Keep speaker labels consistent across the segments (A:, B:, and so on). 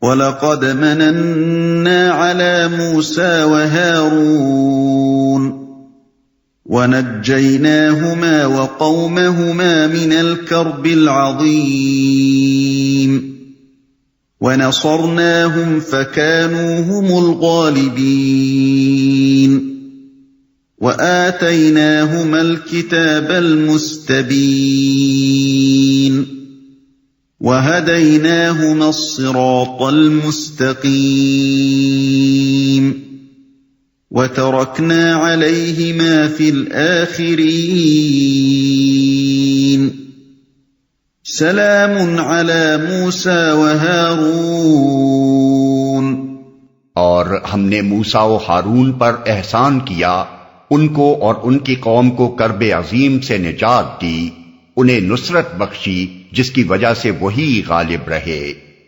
A: وَلَقَدْ مَنَنَّا عَلَى مُوسَى وَهَارُونَ وَنَجَّيْنَاهُمَا وَقَوْمَهُمَا مِنَ الْكَرْبِ الْعَظِيمِ وَنَصَرْنَاهُمْ فَكَانُوا هُمُ الْغَالِبِينَ وَآتَيْنَاهُمَا الْكِتَابَ الْمُسْتَبِينَ وَهَدَيْنَاهُمَا الصِّرَاطَ الْمُسْتَقِيمَ وَتَرَكْنَا عَلَيْهِمَا فِي الْآخِرِينَ سَلَامٌ عَلَى مُوسَى وَهَارُونَ
B: اور ہم نے موسیٰ و ہارون پر احسان کیا، ان کو اور ان کی قوم کو کرب عظیم سے نجات دی، انہیں نصرت بخشی جس کی وجہ سے وہی غالب رہے،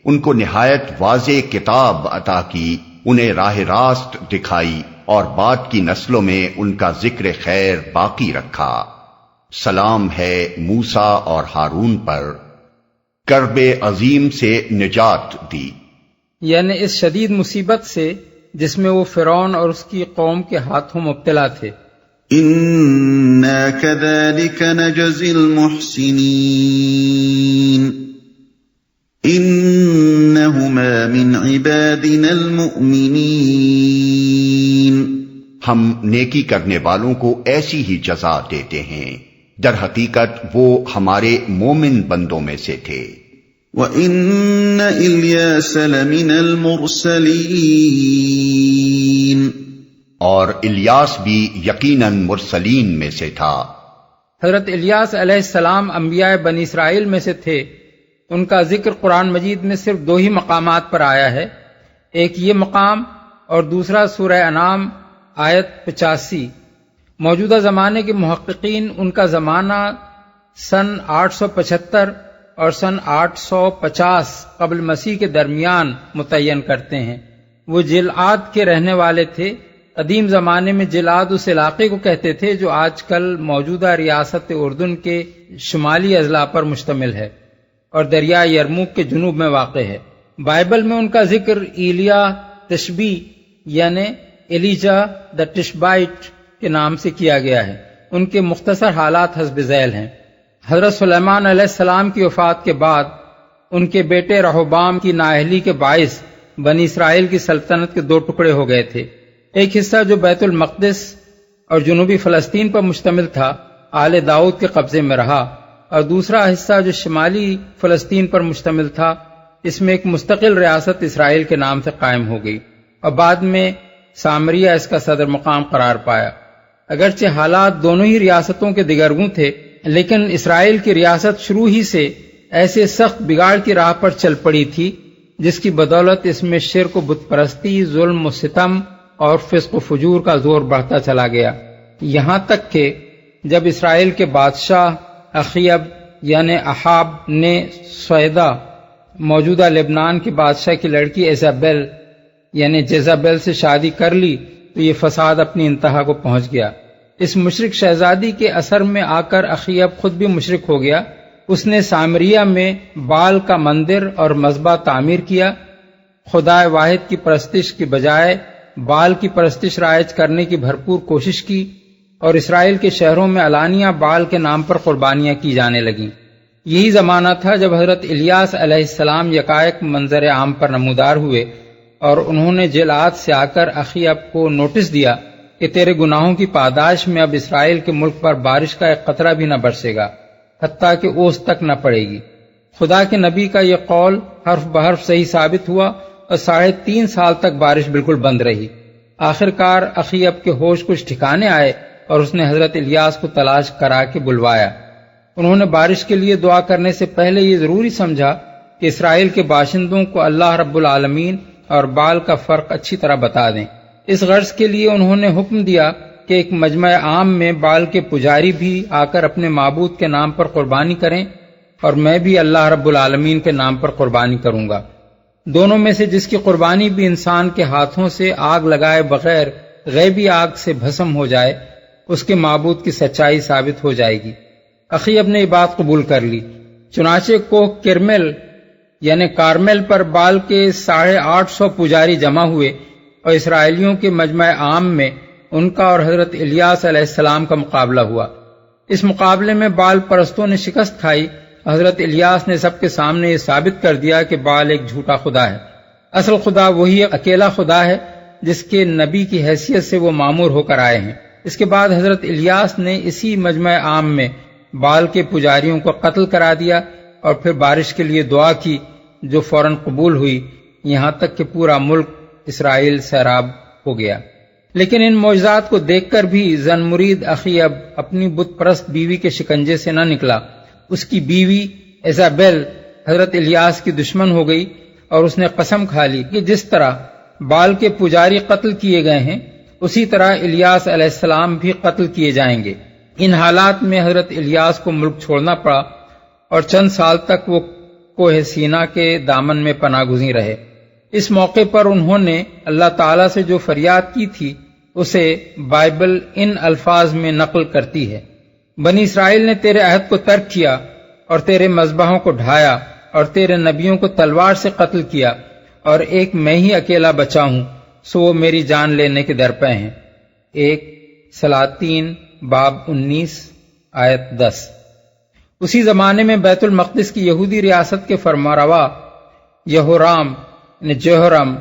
B: ان کو نہایت واضح کتاب عطا کی، انہیں راہ راست دکھائی اور بعد کی نسلوں میں ان کا ذکر خیر باقی رکھا۔ سلام ہے موسیٰ اور ہارون پر، کرب عظیم سے نجات دی،
C: یعنی اس شدید مصیبت سے جس میں وہ فرعون اور اس کی قوم کے ہاتھوں مبتلا تھے۔
A: اِنَّا كَذَلِكَ نَجْزِي الْمُحْسِنِينَ إِنَّهُمَا مِنْ عِبَادِنَا الْمُؤْمِنِينَ
B: ہم نیکی کرنے والوں کو ایسی ہی جزا دیتے ہیں، در حقیقت وہ ہمارے مومن بندوں میں سے تھے۔
A: وَإِنَّ إِلْيَاسَ لَمِنَ الْمُرْسَلِينَ
B: اور الیاس بھی یقیناً مرسلین میں سے تھا۔
C: حضرت الیاس علیہ السلام انبیاء بنی اسرائیل میں سے تھے۔ ان کا ذکر قرآن مجید میں صرف 2 ہی مقامات پر آیا ہے، ایک یہ مقام اور دوسرا سورہ انعام آیت 85۔ موجودہ زمانے کے محققین ان کا زمانہ سن 875 اور سن 850 قبل مسیح کے درمیان متعین کرتے ہیں۔ وہ جلعاد کے رہنے والے تھے۔ قدیم زمانے میں جلعاد اس علاقے کو کہتے تھے جو آج کل موجودہ ریاست اردن کے شمالی اضلاع پر مشتمل ہے اور دریائے یرموک کے جنوب میں واقع ہے۔ بائبل میں ان کا ذکر ایلیا تشبی یعنی ایلیجا دا ٹشبائٹ کے نام سے کیا گیا ہے۔ ان کے مختصر حالات حسب ذیل ہیں۔ حضرت سلیمان علیہ السلام کی وفات کے بعد ان کے بیٹے رہوبام کی نااہلی کے باعث بنی اسرائیل کی سلطنت کے 2 ٹکڑے ہو گئے تھے۔ ایک حصہ جو بیت المقدس اور جنوبی فلسطین پر مشتمل تھا آل داؤد کے قبضے میں رہا، اور دوسرا حصہ جو شمالی فلسطین پر مشتمل تھا اس میں ایک مستقل ریاست اسرائیل کے نام سے قائم ہو گئی اور بعد میں سامریہ اس کا صدر مقام قرار پایا۔ اگرچہ حالات دونوں ہی ریاستوں کے دگرگوں تھے، لیکن اسرائیل کی ریاست شروع ہی سے ایسے سخت بگاڑ کی راہ پر چل پڑی تھی جس کی بدولت اس میں شرک و بت پرستی، ظلم و ستم اور فسق و فجور کا زور بڑھتا چلا گیا، یہاں تک کہ جب اسرائیل کے بادشاہ اخیب یعنی احاب نے سویدا موجودہ لبنان کے بادشاہ کی لڑکی ایزابیل یعنی جیزابیل سے شادی کر لی تو یہ فساد اپنی انتہا کو پہنچ گیا۔ اس مشرک شہزادی کے اثر میں آ کر اخیب خود بھی مشرک ہو گیا۔ اس نے سامریہ میں بال کا مندر اور مذبح تعمیر کیا، خدا واحد کی پرستش کی بجائے بال کی پرستش رائج کرنے کی بھرپور کوشش کی، اور اسرائیل کے شہروں میں علانیہ بال کے نام پر قربانیاں کی جانے لگیں۔ یہی زمانہ تھا جب حضرت الیاس علیہ السلام یکایک منظر عام پر نمودار ہوئے اور انہوں نے جلعاد سے آ کر اخیب کو نوٹس دیا کہ تیرے گناہوں کی پاداش میں اب اسرائیل کے ملک پر بارش کا ایک قطرہ بھی نہ برسے گا، حتیٰ کہ اوس تک نہ پڑے گی۔ خدا کے نبی کا یہ قول حرف بحرف صحیح ثابت ہوا اور 3.5 سال تک بارش بالکل بند رہی۔ آخرکار اخیب کے ہوش کچھ ٹھکانے آئے اور اس نے حضرت الیاس کو تلاش کرا کے بلوایا۔ انہوں نے بارش کے لیے دعا کرنے سے پہلے یہ ضروری سمجھا کہ اسرائیل کے باشندوں کو اللہ رب العالمین اور بال کا فرق اچھی طرح بتا دیں۔ اس غرض کے لیے انہوں نے حکم دیا کہ ایک مجمع عام میں بال کے پجاری بھی آ کر اپنے معبود کے نام پر قربانی کریں اور میں بھی اللہ رب العالمین کے نام پر قربانی کروں گا۔ دونوں میں سے جس کی قربانی بھی انسان کے ہاتھوں سے آگ لگائے بغیر غیبی آگ سے بھسم ہو جائے اس کے معبود کی سچائی ثابت ہو جائے گی۔ اخیب نے یہ بات قبول کر لی، چنانچہ کوہ کرمل یعنی کارمل پر بال کے 850 پجاری جمع ہوئے اور اسرائیلیوں کے مجمع عام میں ان کا اور حضرت الیاس علیہ السلام کا مقابلہ ہوا۔ اس مقابلے میں بال پرستوں نے شکست کھائی۔ حضرت الیاس نے سب کے سامنے یہ ثابت کر دیا کہ بال ایک جھوٹا خدا ہے، اصل خدا وہی اکیلا خدا ہے جس کے نبی کی حیثیت سے وہ مامور ہو کر آئے ہیں۔ اس کے بعد حضرت الیاس نے اسی مجمع عام میں بال کے پجاریوں کو قتل کرا دیا اور پھر بارش کے لیے دعا کی جو فوراً قبول ہوئی، یہاں تک کہ پورا ملک اسرائیل سیراب ہو گیا۔ لیکن ان معجزات کو دیکھ کر بھی زن مرید اخیب اپنی بت پرست بیوی کے شکنجے سے نہ نکلا۔ اس کی بیوی ایزابیل حضرت الیاس کی دشمن ہو گئی اور اس نے قسم کھا لی کہ جس طرح بال کے پجاری قتل کیے گئے ہیں اسی طرح الیاس علیہ السلام بھی قتل کیے جائیں گے۔ ان حالات میں حضرت الیاس کو ملک چھوڑنا پڑا اور چند سال تک وہ کوہ سینا کے دامن میں پناہ گزین رہے۔ اس موقع پر انہوں نے اللہ تعالیٰ سے جو فریاد کی تھی اسے بائبل ان الفاظ میں نقل کرتی ہے: بنی اسرائیل نے تیرے عہد کو ترک کیا اور تیرے مذبحوں کو ڈھایا اور تیرے نبیوں کو تلوار سے قتل کیا اور ایک میں ہی اکیلا بچا ہوں، سو وہ میری جان لینے کے درپے ہیں۔ 1 سلاطین باب 19 آیت 10۔ اسی زمانے میں بیت المقدس کی یہودی ریاست کے فرمانروا یہورام نے جوہرم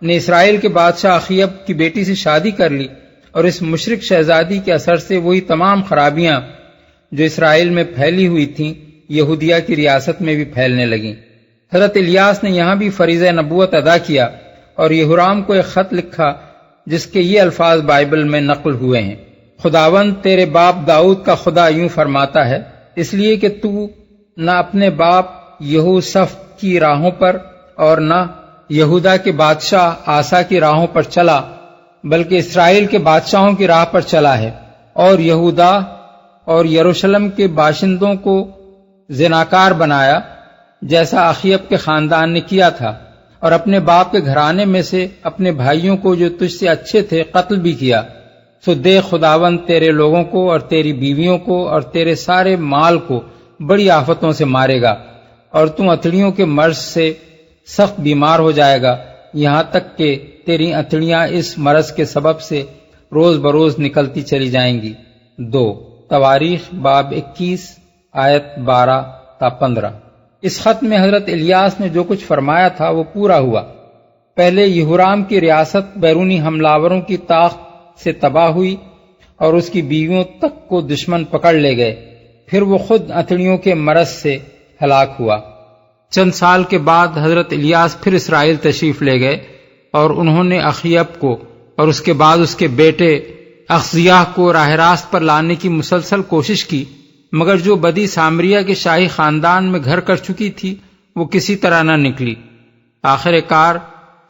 C: نے اسرائیل کے بادشاہ اخیب کی بیٹی سے شادی کر لی اور اس مشرک شہزادی کے اثر سے وہی تمام خرابیاں جو اسرائیل میں پھیلی ہوئی تھیں یہودیہ کی ریاست میں بھی پھیلنے لگیں۔ حضرت الیاس نے یہاں بھی فریضہ نبوت ادا کیا اور یہورام کو ایک خط لکھا جس کے یہ الفاظ بائبل میں نقل ہوئے ہیں: خداوند تیرے باپ داؤد کا خدا یوں فرماتا ہے، اس لیے کہ تو نہ اپنے باپ یہوصف کی راہوں پر اور نہ یہودا کے بادشاہ آسا کی راہوں پر چلا بلکہ اسرائیل کے بادشاہوں کی راہ پر چلا ہے، اور یہودا اور یروشلم کے باشندوں کو زناکار بنایا جیسا اخیب کے خاندان نے کیا تھا، اور اپنے باپ کے گھرانے میں سے اپنے بھائیوں کو جو تجھ سے اچھے تھے قتل بھی کیا۔ سو دیکھ خداوند تیرے لوگوں کو اور تیری بیویوں کو اور تیرے سارے مال کو بڑی آفتوں سے مارے گا، اور تم اتڑیوں کے مرض سے سخت بیمار ہو جائے گا، یہاں تک کہ تیری اتڑیاں اس مرض کے سبب سے روز بروز نکلتی چلی جائیں گی۔ 2 تواریخ باب 21 آیت 12 تا 15۔ اس خط میں حضرت الیاس نے جو کچھ فرمایا تھا وہ پورا ہوا۔ پہلے یہورام کی ریاست بیرونی حملاوروں کی طاقت سے تباہ ہوئی اور اس کی بیویوں تک کو دشمن پکڑ لے گئے، پھر وہ خود اتڑیوں کے مرض سے ہلاک ہوا۔ چند سال کے بعد حضرت الیاس پھر اسرائیل تشریف لے گئے اور انہوں نے اخیب کو اور اس کے بعد اس کے بیٹے اخزیاہ کو راہ راست پر لانے کی مسلسل کوشش کی، مگر جو بدی سامریہ کے شاہی خاندان میں گھر کر چکی تھی وہ کسی طرح نہ نکلی۔ آخر کار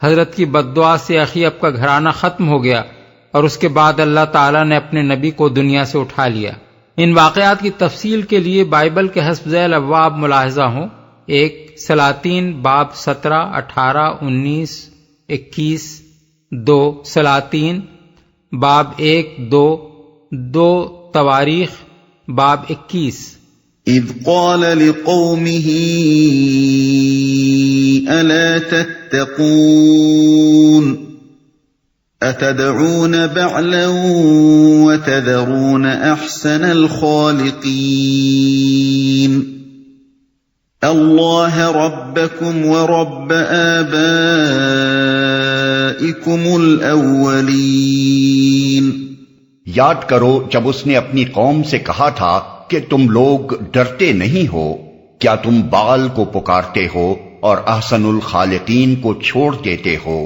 C: حضرت کی بددعا سے اخیب کا گھرانہ ختم ہو گیا اور اس کے بعد اللہ تعالیٰ نے اپنے نبی کو دنیا سے اٹھا لیا۔ ان واقعات کی تفصیل کے لیے بائبل کے حسب ذیل ابواب ملاحظہ ہوں: 1 سلاطین باب 17، 18، 19، 21، 2 سلاطین باب 1، 2 تواریخ باب 21۔
A: اذ قال لقومه الا تتقون اتدعون بعلا وتذرون احسن الخالقین اللہ ربکم ورب آبائکم الاولین۔
B: یاد کرو جب اس نے اپنی قوم سے کہا تھا کہ تم لوگ ڈرتے نہیں ہو، کیا تم بال کو پکارتے ہو اور احسن الخالقین کو چھوڑ دیتے ہو،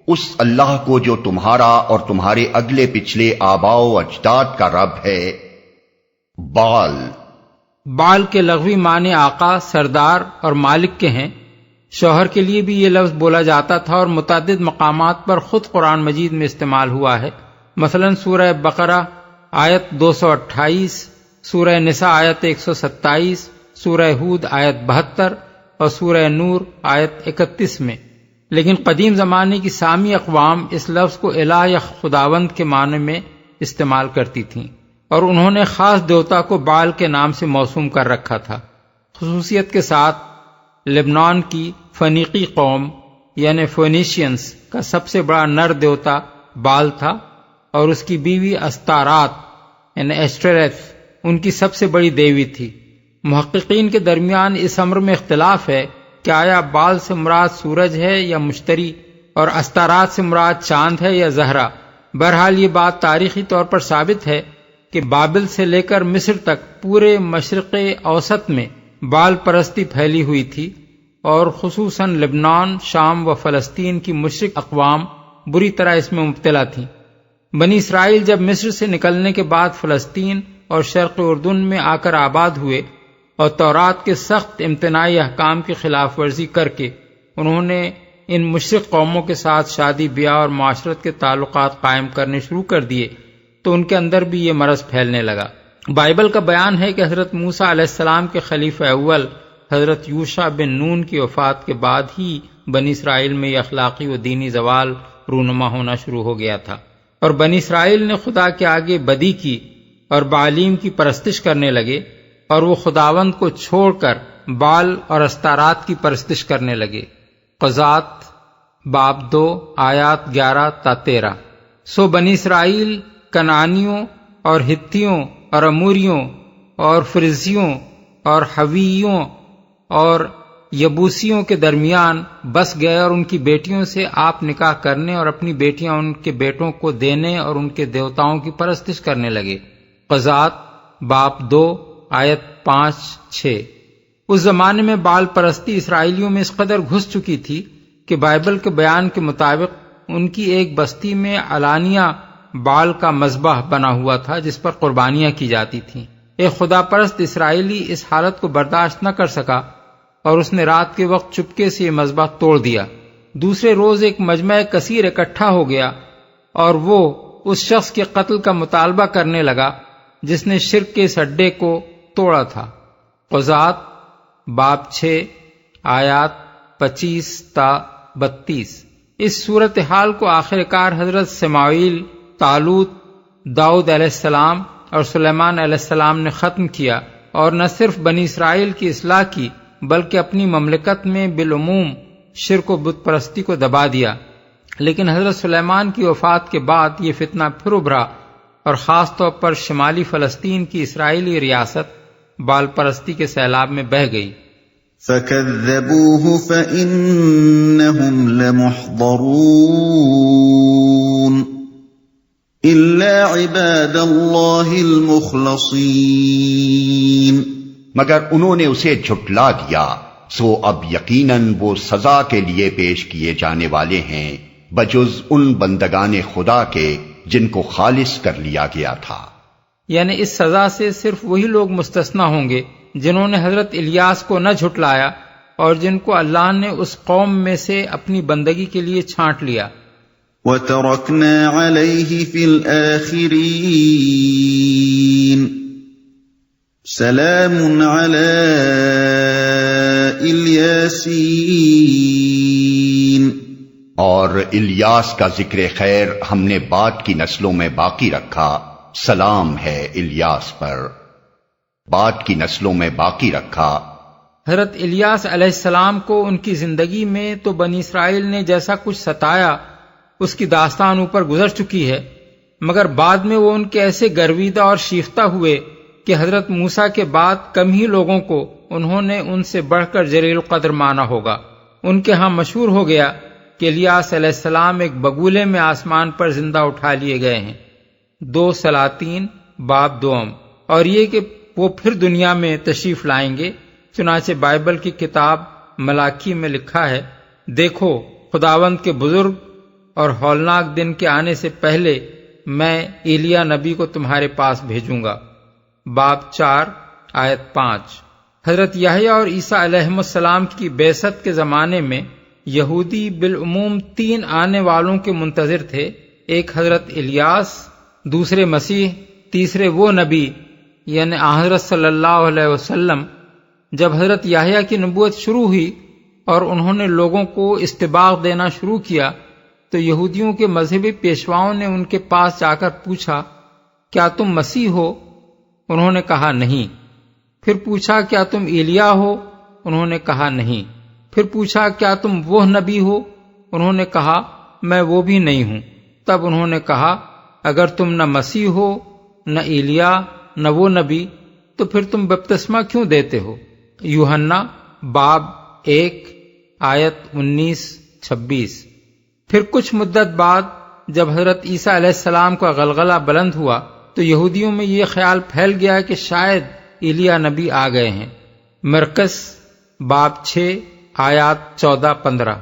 B: اس اللہ کو جو تمہارا اور تمہارے اگلے پچھلے آباء و اجداد کا رب ہے۔
C: بال کے لغوی معنی آقا، سردار اور مالک کے ہیں۔ شوہر کے لیے بھی یہ لفظ بولا جاتا تھا اور متعدد مقامات پر خود قرآن مجید میں استعمال ہوا ہے، مثلا سورہ بقرہ آیت 228، سورہ نساء آیت 127، سورہ ہود آیت 72 اور سورہ نور آیت 31 میں۔ لیکن قدیم زمانے کی سامی اقوام اس لفظ کو الہ یا خداوند کے معنی میں استعمال کرتی تھیں، اور انہوں نے خاص دیوتا کو بال کے نام سے موسوم کر رکھا تھا۔ خصوصیت کے ساتھ لبنان کی فنیقی قوم یعنی فونیشینز کا سب سے بڑا نر دیوتا بال تھا، اور اس کی بیوی استارات یعنی ایسٹریتھ ان کی سب سے بڑی دیوی تھی۔ محققین کے درمیان اس امر میں اختلاف ہے کہ آیا بال سے مراد سورج ہے یا مشتری، اور استارات سے مراد چاند ہے یا زہرا۔ بہرحال یہ بات تاریخی طور پر ثابت ہے کہ بابل سے لے کر مصر تک پورے مشرق اوسط میں بال پرستی پھیلی ہوئی تھی، اور خصوصاً لبنان، شام و فلسطین کی مشرک اقوام بری طرح اس میں مبتلا تھیں۔ بنی اسرائیل جب مصر سے نکلنے کے بعد فلسطین اور شرق اردن میں آ کر آباد ہوئے اور تورات کے سخت امتناعی احکام کی خلاف ورزی کر کے انہوں نے ان مشرک قوموں کے ساتھ شادی بیاہ اور معاشرت کے تعلقات قائم کرنے شروع کر دیے تو ان کے اندر بھی یہ مرض پھیلنے لگا۔ بائبل کا بیان ہے کہ حضرت موسیٰ علیہ السلام کے خلیفہ اول حضرت یوشع بن نون کی وفات کے بعد ہی بنی اسرائیل میں یہ اخلاقی و دینی زوال رونما ہونا شروع ہو گیا تھا، اور بنی اسرائیل نے خدا کے آگے بدی کی اور بعلیم کی پرستش کرنے لگے، اور وہ خداوند کو چھوڑ کر بال اور استارات کی پرستش کرنے لگے۔ قضات باب 2 آیات 11 تا 13۔ سو بنی اسرائیل کنعانیوں اور ہتھیوں اور اموریوں اور فرزیوں اور حویوں اور یبوسیوں کے درمیان بس گئے، اور ان کی بیٹیوں سے آپ نکاح کرنے اور اپنی بیٹیاں ان کے بیٹوں کو دینے اور ان کے دیوتاؤں کی پرستش کرنے لگے۔ قضات باب 2 آیت 5-6۔ اس زمانے میں بال پرستی اسرائیلیوں میں اس قدر گھس چکی تھی کہ بائبل کے بیان کے مطابق ان کی ایک بستی میں علانیہ بال کا مذبح بنا ہوا تھا جس پر قربانیاں کی جاتی تھیں۔ ایک خدا پرست اسرائیلی اس حالت کو برداشت نہ کر سکا اور اس نے رات کے وقت چپکے سے یہ مذبح توڑ دیا۔ دوسرے روز ایک مجمع کثیر اکٹھا ہو گیا اور وہ اس شخص کے قتل کا مطالبہ کرنے لگا جس نے شرک کے اس اڈے کو توڑا تھا۔ قضات باب 6 آیات 25 تا 32۔ اس صورتحال کو آخر کار حضرت سماعیل، طالوت، داؤد علیہ السلام اور سلیمان علیہ السلام نے ختم کیا، اور نہ صرف بنی اسرائیل کی اصلاح کی بلکہ اپنی مملکت میں بالعموم شرک و بت پرستی کو دبا دیا۔ لیکن حضرت سلیمان کی وفات کے بعد یہ فتنہ پھر ابھرا، اور خاص طور پر شمالی فلسطین کی اسرائیلی ریاست بال پرستی کے سیلاب میں بہہ گئی۔
A: فَكَذَّبُوهُ فَإِنَّهُمْ لَمُحْضَرُونَ إِلَّا عِبَادَ اللَّهِ الْمُخْلَصِينَ۔
B: مگر انہوں نے اسے جھٹلا دیا، سو اب یقیناً وہ سزا کے لیے پیش کیے جانے والے ہیں بجز ان بندگان خدا کے جن کو خالص کر لیا گیا تھا۔
C: یعنی اس سزا سے صرف وہی لوگ مستثنی ہوں گے جنہوں نے حضرت الیاس کو نہ جھٹلایا اور جن کو اللہ نے اس قوم میں سے اپنی بندگی کے لیے چھانٹ لیا۔
A: وَتَرَكْنَا عَلَيْهِ فِي الْآخِرِينَ سَلَامٌ عَلَى الیاسین۔
B: اور الیاس کا ذکر خیر ہم نے بعد کی نسلوں میں باقی رکھا، سلام ہے الیاس پر، بعد کی نسلوں میں باقی رکھا۔
C: حضرت الیاس علیہ السلام کو ان کی زندگی میں تو بنی اسرائیل نے جیسا کچھ ستایا اس کی داستان اوپر گزر چکی ہے، مگر بعد میں وہ ان کے ایسے گرویدہ اور شیفتہ ہوئے کہ حضرت موسیٰ کے بعد کم ہی لوگوں کو انہوں نے ان سے بڑھ کر جلیل القدر مانا ہوگا۔ ان کے ہاں مشہور ہو گیا کہ الیاس علیہ السلام ایک بگولے میں آسمان پر زندہ اٹھا لیے گئے ہیں، 2 سلاطین باب 2۔ اور یہ کہ وہ پھر دنیا میں تشریف لائیں گے، چنانچہ بائبل کی کتاب ملاکی میں لکھا ہے، دیکھو خداوند کے بزرگ اور ہولناک دن کے آنے سے پہلے میں ایلیا نبی کو تمہارے پاس بھیجوں گا، باب 4 آیت 5۔ حضرت یحییٰ اور عیسیٰ علیہ السلام کی بعثت کے زمانے میں یہودی بالعموم 3 آنے والوں کے منتظر تھے، ایک حضرت الیاس، دوسرے مسیح، تیسرے وہ نبی یعنی حضرت صلی اللہ علیہ وسلم۔ جب حضرت یحییٰ کی نبوت شروع ہوئی اور انہوں نے لوگوں کو استباغ دینا شروع کیا تو یہودیوں کے مذہبی پیشواؤں نے ان کے پاس جا کر پوچھا، کیا تم مسیح ہو؟ انہوں نے کہا نہیں۔ پھر پوچھا، کیا تم ایلیا ہو؟ انہوں نے کہا نہیں۔ پھر پوچھا کیا تم وہ نبی ہو؟ انہوں نے کہا میں وہ بھی نہیں ہوں۔ تب انہوں نے کہا اگر تم نہ مسیح ہو نہ ایلیا نہ وہ نبی تو پھر تم بپتسمہ کیوں دیتے ہو؟ یوحنا باب 1 آیت 19-26۔ پھر کچھ مدت بعد جب حضرت عیسیٰ علیہ السلام کا غلغلہ بلند ہوا تو یہودیوں میں یہ خیال پھیل گیا کہ شاید ایلیا نبی آ گئے ہیں۔ مرقس باب 6 آیات 14-15۔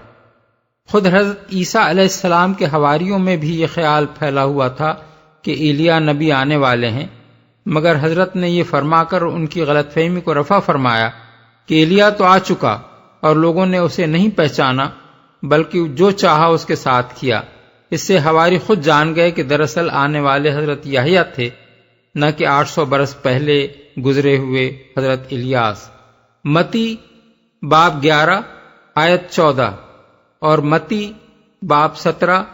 C: خود حضرت عیسیٰ علیہ السلام کے حواریوں میں بھی یہ خیال پھیلا ہوا تھا کہ ایلیا نبی آنے والے ہیں، مگر حضرت نے یہ فرما کر ان کی غلط فہمی کو رفع فرمایا کہ ایلیا تو آ چکا اور لوگوں نے اسے نہیں پہچانا بلکہ جو چاہا اس کے ساتھ کیا۔ اس سے حواری خود جان گئے کہ دراصل آنے والے حضرت یحییٰ تھے، نہ کہ 800 برس پہلے گزرے ہوئے حضرت الیاس۔ متی باب 11 آیت 14 اور متی باب 17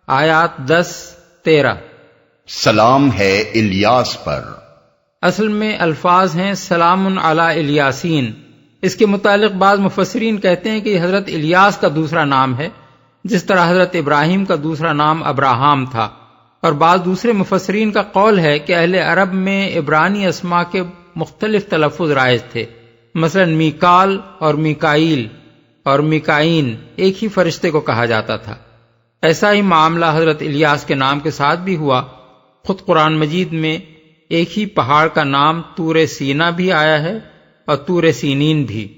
C: آیات 10-13۔
B: سلام ہے الیاس پر۔
C: اصل میں الفاظ ہیں سلام علی الیاسین۔ اس کے متعلق بعض مفسرین کہتے ہیں کہ یہ حضرت الیاس کا دوسرا نام ہے، جس طرح حضرت ابراہیم کا دوسرا نام ابراہام تھا، اور بعض دوسرے مفسرین کا قول ہے کہ اہل عرب میں عبرانی اسماء کے مختلف تلفظ رائج تھے، مثلا میکال اور میکائیل اور میکائین ایک ہی فرشتے کو کہا جاتا تھا۔ ایسا ہی معاملہ حضرت الیاس کے نام کے ساتھ بھی ہوا۔ خود قرآن مجید میں ایک ہی پہاڑ کا نام طور سینا بھی آیا ہے اور طور سینین بھی۔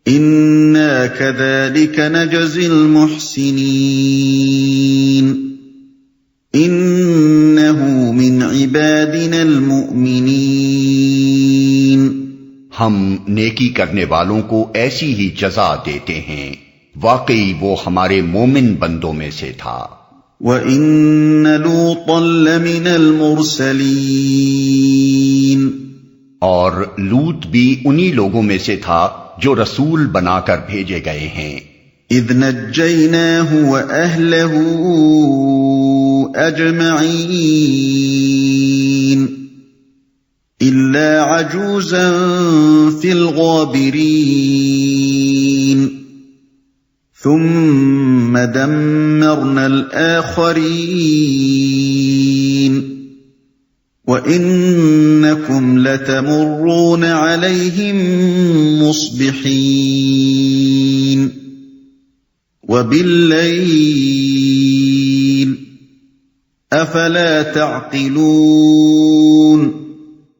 A: إِنَّا كَذَلِكَ نَجْزِي الْمُحْسِنِينَ إِنَّهُ مِنْ عِبَادِنَا الْمُؤْمِنِينَ
B: ہم نیکی کرنے والوں کو ایسی ہی جزا دیتے ہیں، واقعی وہ ہمارے مومن بندوں میں سے تھا۔
A: وَإِنَّ لُوطًا لَّمِنَ الْمُرْسَلِينَ
B: اور لوط بھی انہی لوگوں میں سے تھا جو رسول بنا کر بھیجے گئے ہیں۔
A: إِذْ نَجَّيْنَاهُ وَأَهْلَهُ أَجْمَعِينَ إِلَّا عَجُوزًا فِي الْغَابِرِينَ ثُمَّ دَمَّرْنَا الْآخَرِينَ وَإِنَّكُمْ لَتَمُرُّونَ عَلَيْهِمْ مُصْبِحِينَ وَبِاللَّيْلِ أَفَلَا تَعْقِلُونَ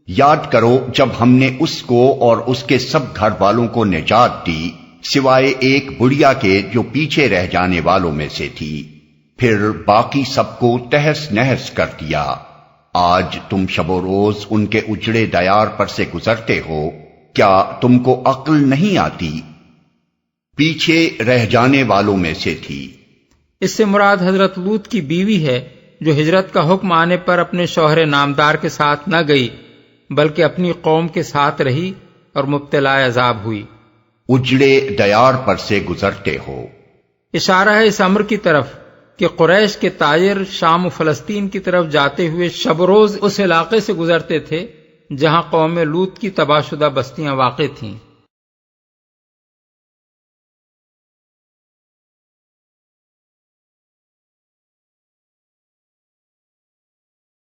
B: یاد کرو جب ہم نے اس کو اور اس کے سب گھر والوں کو نجات دی سوائے ایک بڑھیا کے جو پیچھے رہ جانے والوں میں سے تھی، پھر باقی سب کو تہس نہس کر دیا۔ آج تم شب و روز ان کے اجڑے دیار پر سے گزرتے ہو، کیا تم کو عقل نہیں آتی؟ پیچھے رہ جانے والوں میں سے تھی۔
C: اس سے مراد حضرت لوط کی بیوی ہے جو ہجرت کا حکم آنے پر اپنے شوہر نامدار کے ساتھ نہ گئی بلکہ اپنی قوم کے ساتھ رہی اور مبتلا عذاب ہوئی۔
B: اجڑے دیار پر سے گزرتے ہو،
C: اشارہ ہے اس امر کی طرف کہ قریش کے تاجر شام و فلسطین کی طرف جاتے ہوئے شب و روز اس علاقے سے گزرتے تھے جہاں قوم لوط کی تباہ شدہ بستیاں واقع تھیں۔